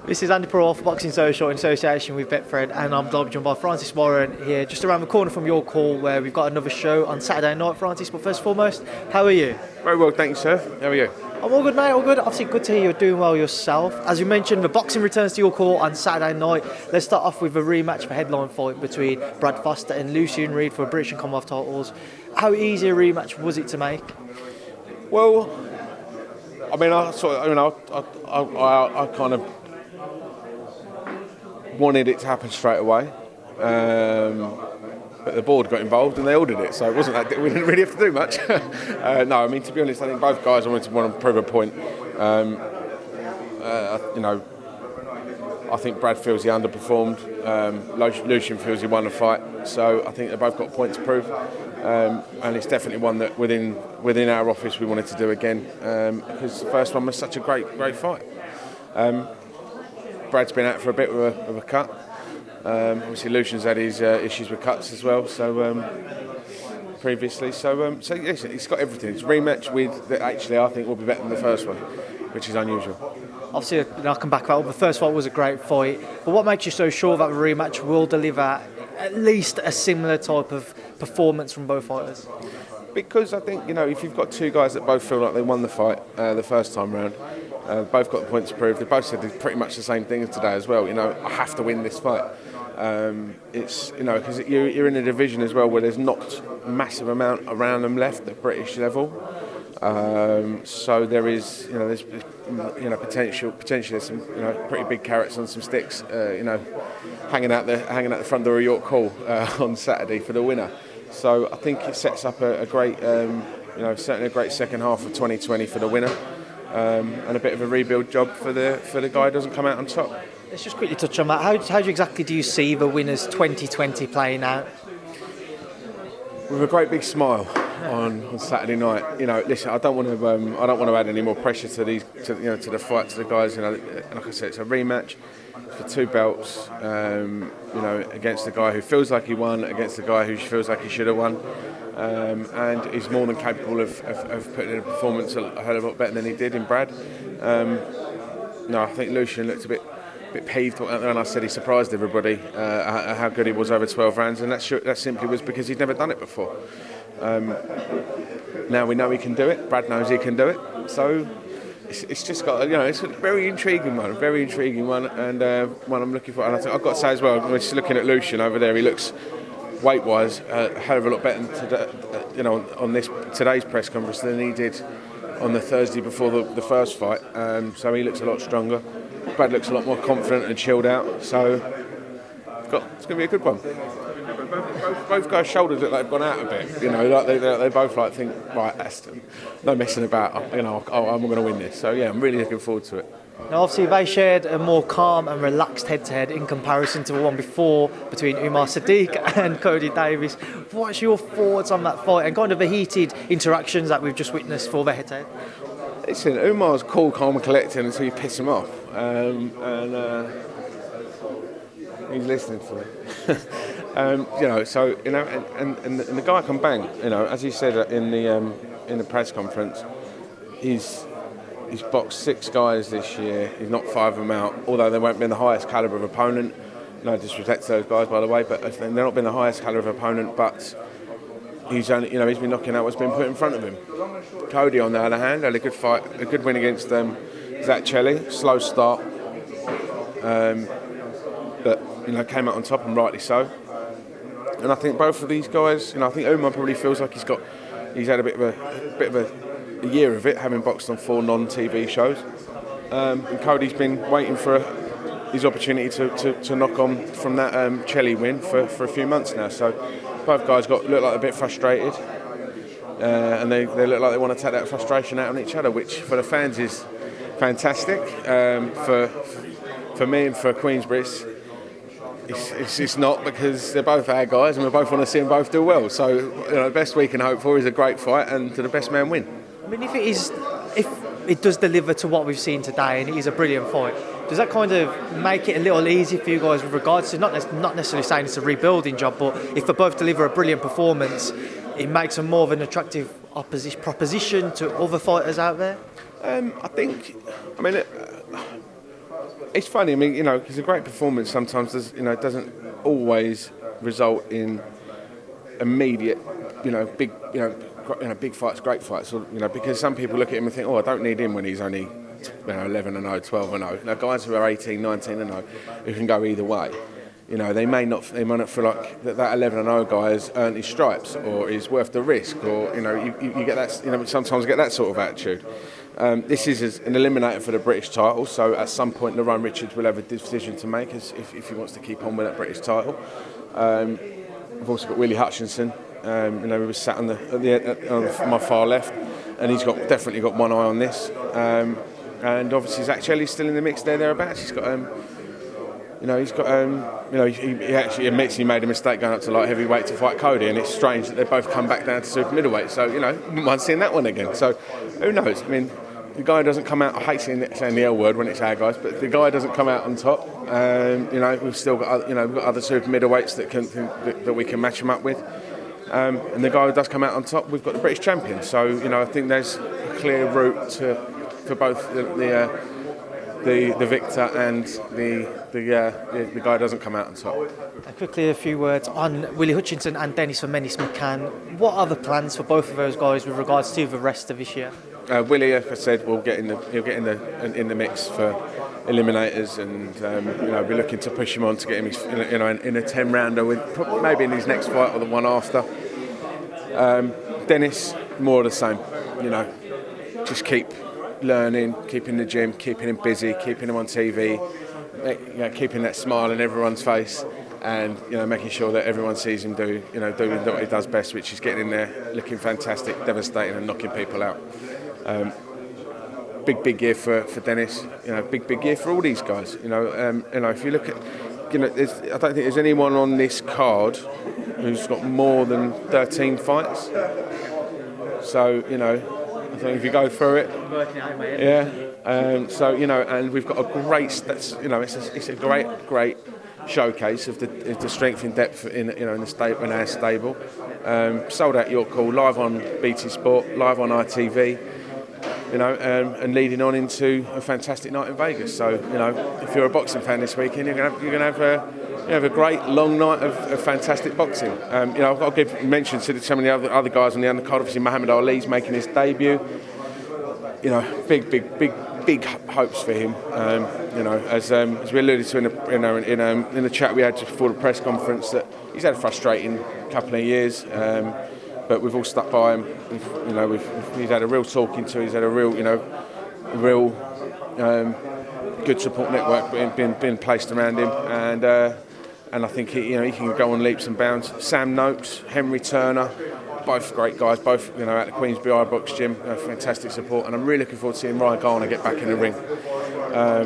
This is Andi Purewal for Boxing Social in association with Betfred, and I'm joined by Francis Warren here, just around the corner from your call, where we've got another show on Saturday night, Francis. But first and foremost, how are you? Very well, thanks, sir. How are you? I'm all good, mate, all good. Obviously, good to hear you're doing well yourself. As you mentioned, the boxing returns to your call on Saturday night. Let's start off with a rematch for headline fight between Brad Foster and Lucian Reid for British and Commonwealth titles. How easy a rematch was it to make? Well, I mean, I kind of wanted it to happen straight away, but the board got involved and they ordered it, so it wasn't that we didn't really have to do much. No, I mean, to be honest, I think both guys want to prove a point. I think Brad feels he underperformed. Lucian feels he won the fight, so I think they've both got a point to prove. And it's definitely one that within our office we wanted to do again, because the first one was such a great fight. Brad's been out for a bit of a cut. Obviously, Lucian's had his issues with cuts as well. So previously, so yes, it's got everything. It's a rematch that actually I think will be better than the first one, which is unusual. Obviously, I'll come back about it. The first fight was a great fight, but what makes you so sure that the rematch will deliver at least a similar type of performance from both fighters? Because I think, if you've got two guys that both feel like they won the fight the first time round, both got the point to prove. They both said pretty much the same thing as today as well. I have to win this fight. It's because you're in a division as well where there's not a massive amount around them left at British level. So there is, there's potentially some, pretty big carrots on some sticks, hanging out the front door of York Hall on Saturday for the winner. So I think it sets up a great, certainly a great second half of 2020 for the winner, and a bit of a rebuild job for the guy who doesn't come out on top. Let's just quickly touch on that. How exactly do you see the winners 2020 playing out? With a great big smile on Saturday night. Listen, I don't want to add any more pressure to the fight, to the guys. Like I said, it's a rematch for two belts. Against the guy who feels like he won, against the guy who feels like he should have won, and is more than capable of putting in a performance a hell of a lot better than he did in Brad. I think Lucian looked a bit peeved when I said he surprised everybody how good he was over 12 rounds, and that simply was because he'd never done it before. Now we know he can do it. Brad knows he can do it. So it's just got, it's a very intriguing one, and one I'm looking for. And I've got to say as well, I'm just looking at Lucian over there. He looks weight-wise a hell of a lot better than on today's press conference than he did on the Thursday before the first fight. So he looks a lot stronger. Brad looks a lot more confident and chilled out. So it's going to be a good one. Both guys' shoulders look like they've gone out a bit. They both think, right, that's no messing about. I'm going to win this. So yeah, I'm really looking forward to it. Now, obviously, they shared a more calm and relaxed head-to-head in comparison to the one before between Umar Sadiki and Cody Davis. What's your thoughts on that fight and kind of the heated interactions that we've just witnessed for the head-to-head? Listen, Umar's cool, calm and collected until you piss him off. He's listening to me. And the guy can bang. As he said in the press conference, he's boxed 6 guys this year. He's knocked 5 of them out, although they won't be the highest calibre of opponent. No disrespect to those guys, by the way, but they've not been the highest calibre of opponent. But he's been knocking out what's been put in front of him. Cody, on the other hand, had a good fight, a good win against Zach Chelli. Slow start, but came out on top, and rightly so. And I think both of these guys, I think Umar probably feels like he's had a bit of a year of it, having boxed on 4 non-TV shows. And Cody's been waiting for his opportunity to knock on from that Chelli win for a few months now. So both guys look like a bit frustrated, and they look like they want to take that frustration out on each other, which for the fans is fantastic. For me and for Queensborough, it's not, because they're both our guys and we both want to see them both do well. So the best we can hope for is a great fight and to the best man win. I mean, if it does deliver to what we've seen today and it is a brilliant fight, does that kind of make it a little easier for you guys with regards to not necessarily saying it's a rebuilding job, but if they both deliver a brilliant performance, it makes them more of an attractive proposition to other fighters out there? I think, It's funny. I mean, because a great performance sometimes doesn't always result in immediate, big, big fights, great fights. Or, because some people look at him and think, oh, I don't need him when he's only 11-0, 12-0. Now, guys who are 18, 19-0, who can go either way. They may not feel like that 11-0 guy has earned his stripes or is worth the risk, or you get that. Sometimes get that sort of attitude. This is an eliminator for the British title, so at some point Lerone Richards will have a decision to make if he wants to keep on with that British title. We've also got Willie Hutchinson. He was sat on my far left, and he's definitely got one eye on this. And obviously Zach Shelley's still in the mix thereabouts. He's got. He actually admits he made a mistake going up to light heavyweight to fight Cody, and it's strange that they both come back down to super middleweight. So wouldn't mind seeing that one again. So who knows? I mean, the guy doesn't come out. I hate saying the L word when it's our guys, but the guy doesn't come out on top. We've still got we've got other super middleweights that we can match him up with. And the guy who does come out on top, we've got the British champion. So I think there's a clear route for both the victor and the guy who doesn't come out on top. And quickly, a few words on Willie Hutchinson and Dennis McCann. What are the plans for both of those guys with regards to the rest of this year? Willie, like I said, he'll get in the mix for eliminators, and we're looking to push him on to get him in a 10-rounder with maybe in his next fight or the one after. Dennis, more of the same. Just keep learning, keeping the gym, keeping him busy, keeping him on TV, keeping that smile on everyone's face, and making sure that everyone sees him doing what he does best, which is getting in there, looking fantastic, devastating, and knocking people out. Big year for Dennis. Big year for all these guys. If you look at, I don't think there's anyone on this card who's got more than 13 fights. So I think if you go through it, and we've got a great, it's a great showcase of the strength and depth in our stable. Sold out York Hall, live on BT Sport, live on ITV. And leading on into a fantastic night in Vegas. So, if you're a boxing fan this weekend, you're going to have a great long night of fantastic boxing. I've got to give mention to some of the other guys on the undercard. Obviously, Muhammad Ali's making his debut. Big hopes for him. As we alluded to in the chat we had just before the press conference, that he's had a frustrating couple of years. But we've all stuck by him. He's had a real talking to. He's had a real good support network being placed around him, and I think he can go on leaps and bounds. Sam Noakes, Henry Turner, both great guys. Both at the Queensbury Box Gym, fantastic support, and I'm really looking forward to seeing Ryan Garner get back in the ring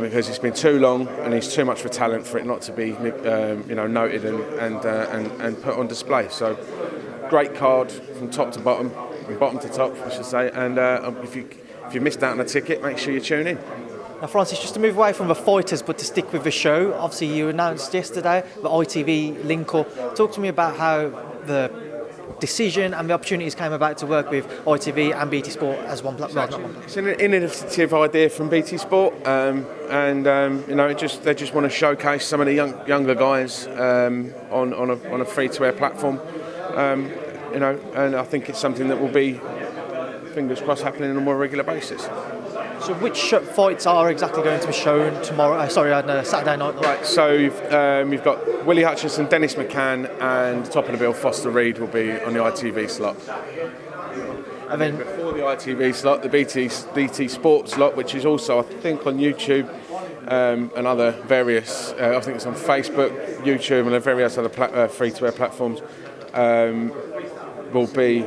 because it's been too long and he's too much for talent for it not to be noted and put on display. So. Great card from top to bottom, from bottom to top, I should say. And if you missed out on a ticket, make sure you tune in. Now, Francis, just to move away from the fighters, but to stick with the show. Obviously, you announced yesterday the ITV link-up. Talk to me about how the decision and the opportunities came about to work with ITV and BT Sport as one platform. It's an innovative idea from BT Sport, they just want to showcase some of the younger guys on a free-to-air platform. And I think it's something that will be, fingers crossed, happening on a more regular basis. So which fights are exactly going to be shown tomorrow? On Saturday night? Right, so you've got Willie Hutchinson, Dennis McCann, and top of the bill, Foster Reed will be on the ITV slot. And then before the ITV slot, the BT Sport slot, which is also, I think, on YouTube and other various, I think it's on Facebook, YouTube, and various other free-to-air platforms. Will be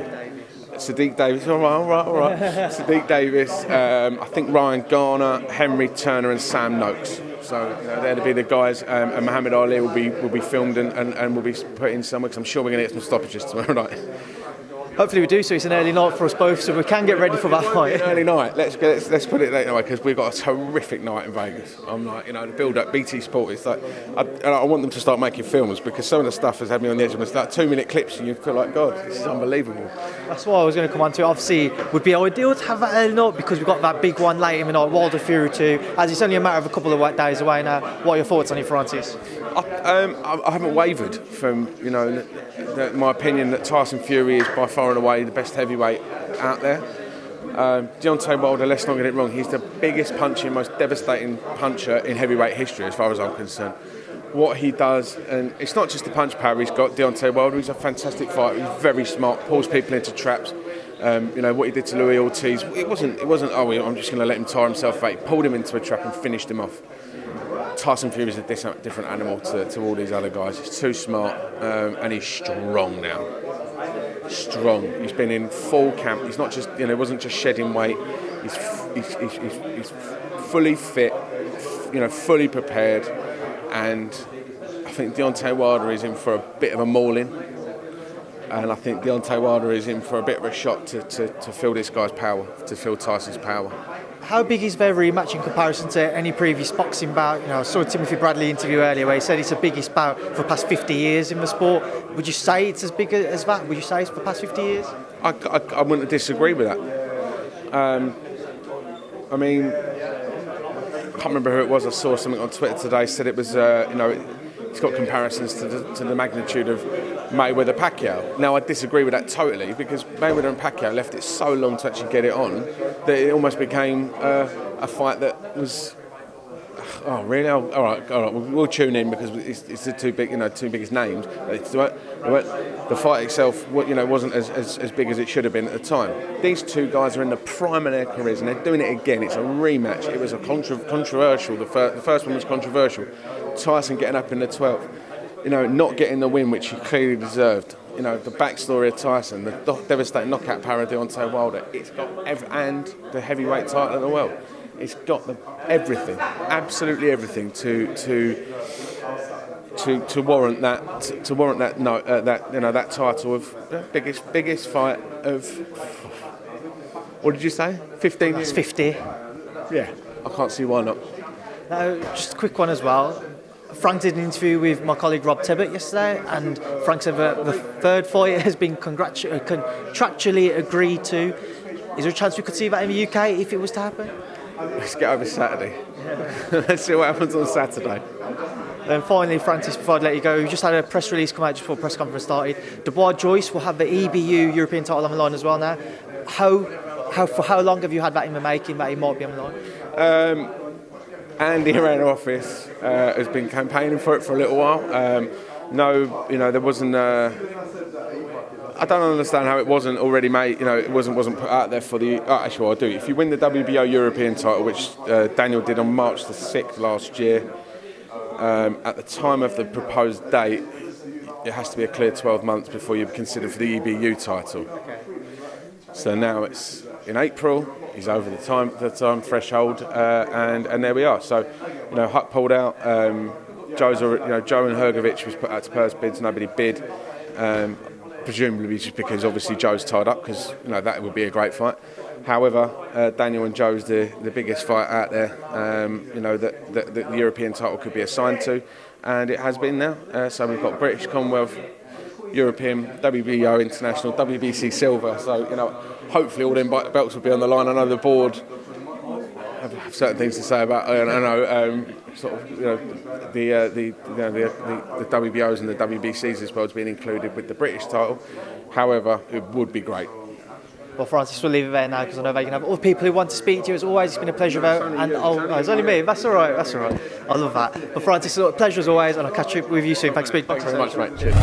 Sadiki Davis. All right. Sadiki Davis. I think Ryan Garner, Henry Turner, and Sam Noakes. So they'll be the guys. And Muhammad Ali will be filmed and will be put in somewhere. Because I'm sure we're going to get some stoppages tomorrow night. Hopefully we do, so it's an early night for us both, so we can get ready for that fight. Early night. Let's put it that way, because we've got a terrific night in Vegas. I'm like, the build-up, BT Sport. It's like, I want them to start making films, because some of the stuff has had me on the edge of my. It's like 2-minute clips, and you feel like, God, this is unbelievable. That's why I was going to come on to it. Obviously, it would be ideal to have that early night, because we've got that big one late in the night, Wilder Fury 2. As it's only a matter of a couple of days away now. What are your thoughts on it, Francis? I haven't wavered from my opinion that Tyson Fury is by far and away the best heavyweight out there. Deontay Wilder, let's not get it wrong, he's the biggest puncher, most devastating puncher in heavyweight history as far as I'm concerned. What he does, and it's not just the punch power he's got, Deontay Wilder, he's a fantastic fighter, he's very smart, pulls people into traps. What he did to Louis Ortiz, it wasn't I'm just going to let him tire himself out. He pulled him into a trap and finished him off. Tyson Fury is a different animal to all these other guys. He's too smart, and he's strong now. Strong. He's been in full camp. He's not just, it wasn't just shedding weight. He's fully fit, fully prepared, and I think Deontay Wilder is in for a bit of a mauling, and I think Deontay Wilder is in for a bit of a shot to feel this guy's power, to feel Tyson's power. How big is their rematch in comparison to any previous boxing bout? I saw a Timothy Bradley interview earlier where he said it's the biggest bout for the past 50 years in the sport. Would you say it's as big as that? Would you say it's for the past 50 years? I wouldn't disagree with that. I can't remember who it was. I saw something on Twitter today, said it was, it's got comparisons to the magnitude of Mayweather-Pacquiao. Now, I disagree with that totally, because Mayweather and Pacquiao left it so long to actually get it on that it almost became a fight that was. Oh, really? All right. We'll tune in, because it's the two biggest names. The fight itself, wasn't as big as it should have been at the time. These two guys are in the prime of their careers, and they're doing it again. It's a rematch. It was a controversial. The first one was controversial. Tyson getting up in the 12th, not getting the win which he clearly deserved. The backstory of Tyson, the devastating knockout power of Deontay Wilder. It's got and the heavyweight title of the world. It's got everything, absolutely everything to warrant that title of biggest fight of. What did you say? 15 years. That's 50. Yeah, I can't see why not. Now, just a quick one as well. Frank did an interview with my colleague Rob Tibbett yesterday, and Frank said that the third fight has been contractually agreed to. Is there a chance we could see that in the UK if it was to happen? Let's get over Saturday. Yeah. Let's see what happens on Saturday. Then finally, Francis, before I let you go, we just had a press release come out just before the press conference started. Dubois-Joyce will have the EBU European title on the line as well now. For how long have you had that in the making that he might be on the line? Andi around the office has been campaigning for it for a little while. There wasn't. I don't understand how it wasn't already made. It wasn't put out there for the. Actually, I do. If you win the WBO European title, which Daniel did on March the 6th last year, at the time of the proposed date, it has to be a clear 12 months before you're considered for the EBU title. So now it's in April. He's over the time threshold, and there we are. So, Huck pulled out. Joe and Hergovich was put out to purse bids. Nobody bid. Presumably just because obviously Joe's tied up, because that would be a great fight. However, Daniel and Joe's the biggest fight out there. That the European title could be assigned to, and it has been now. So we've got British, Commonwealth, European, WBO International, WBC Silver. So hopefully all them belts will be on the line. I know the board have certain things to say about. The WBOs and the WBCs as well as being included with the British title. However, it would be great. Well, Francis, we'll leave it there now, because I know they can have other people who want to speak to you. As always, it's been a pleasure. It's only me. That's all right. I love that. But Francis, it's a pleasure as always, and I'll catch up with you soon. Thanks very much, mate. Cheers.